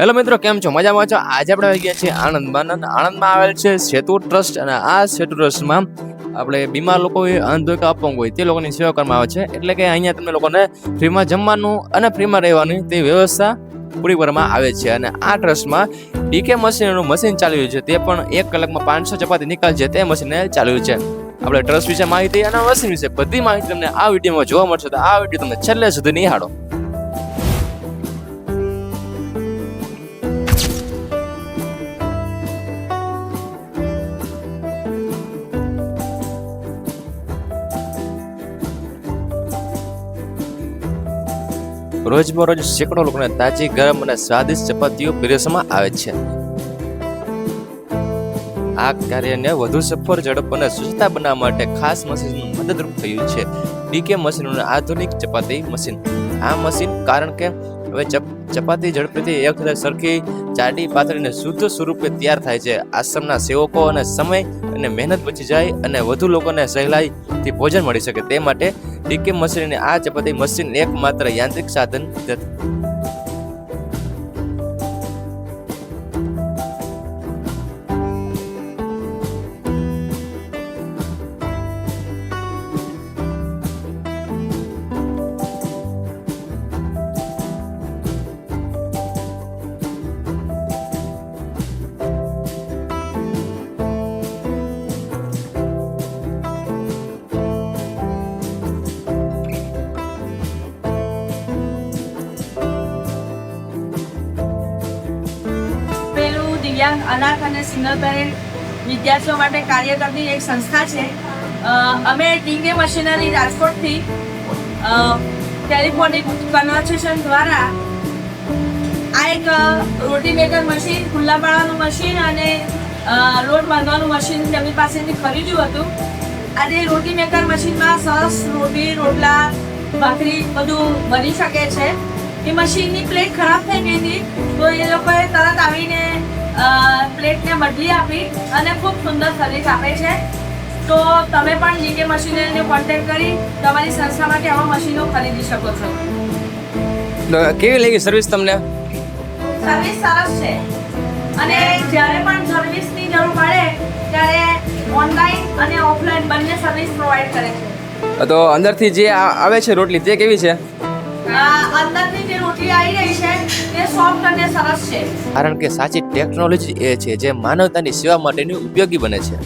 Hello મિત્રો, કેમ છો? મજામાં છો? આજે આપણે આવી ગયા છીએ આણંદમાં. આણંદમાં આવેલ છે સેતુ ટ્રસ્ટ અને આ સેતુ ટ્રસ્ટમાં આપણે બીમાર લોકો હોય, અંધ હોય કે અપંગ હોય તે લોકોની સેવા કરવામાં આવે છે. એટલે કે અહીંયા તમને લોકોને ફ્રીમાં જમવાનું અને ફ્રીમાં રહેવાની તે વ્યવસ્થા પૂરી કરવામાં આવે છે. અને આ ટ્રસ્ટમાં ડીકે મશીનનું મશીન ચાલ્યું છે, તે પણ 1 કલાકમાં 500 ચપાતી નિકાલ છે તે મશીન ચાલ્યું છે. આપણે ટ્રસ્ટ વિશે માહિતી અને મશીન વિશે બધી માહિતી તમને આ વિડીયોમાં જોવા મળશે, તો આ વિડીયો તમને છેલ્લે સુધી નિહાળો. રોજબરોજ સેંકડો લોકોને તાજી, ગરમ અને સ્વાદિષ્ટ ચપાતીઓ પીરસવામાં આવે છે. આ કાર્યને વધુ સફળ, ઝડપ અને સુચતા બનાવવા માટે ખાસ મશીન મદદરૂપ થયું છે. ડીકે મશીનનું આધુનિક ચપાતી મશીન. આ મશીન કારણ કે હવે ચપાતી ઝડપથી એક સરખી જાડી પાતળીને શુદ્ધ સ્વરૂપે તૈયાર થાય છે. આશ્રમના સેવકો અને સમય અને મહેનત બચી જાય અને વધુ લોકોને સહેલાઈથી ભોજન મળી શકે તે માટે ડીકે મશીનની આ ચપાતી મશીન એકમાત્ર યાંત્રિક સાધન નથી. દિવ્યાંગ, અનાથ અને સિંગલ પેરેન્ટ વિદ્યાર્થીઓ માટે કાર્ય કરતી એક સંસ્થા છે. અમે ડીકે મશીનરી રાજકોટથી ટેલિફોનિક કન્વર્સેશન દ્વારા આ એક રોટી મેકર મશીન, ખુલ્લા પાડવાનું મશીન અને લોટ બાંધવાનું મશીન તેમની પાસેથી ખરીદ્યું હતું. આજે રોટી મેકર મશીનમાં સરસ રોટી, રોટલા, ભાખરી બધું બની શકે છે. એ મશીનની પ્લેટ ખરાબ થઈ ગઈ હતી, તો એ લોકોએ તરત આવીને પ્લેટને બદલી આપી અને ખૂબ સુંદર સર્વિસ આપે છે. તો તમે પણ ડીકે મશીનરીને કોન્ટેક્ટ કરી તમારી સંસ્થામાંથી આવા મશીનો ખરીદી શકો છો. કેવી લાગી સર્વિસ તમને? સર્વિસ સરસ છે અને જ્યારે પણ સર્વિસની જરૂર પડે ત્યારે ઓનલાઈન અને ઓફલાઈન બંને સર્વિસ પ્રોવાઈડ કરે છે. તો અંદરથી જે આવે છે રોટલી તે કેવી છે? અંદરની જે રોટલી આવી રહી છે તે સોફ્ટ અને સરસ છે. કારણ કે સાચી ટેકનોલોજી એ છે જે માનવતાની સેવા માટેની ઉપયોગી બને છે.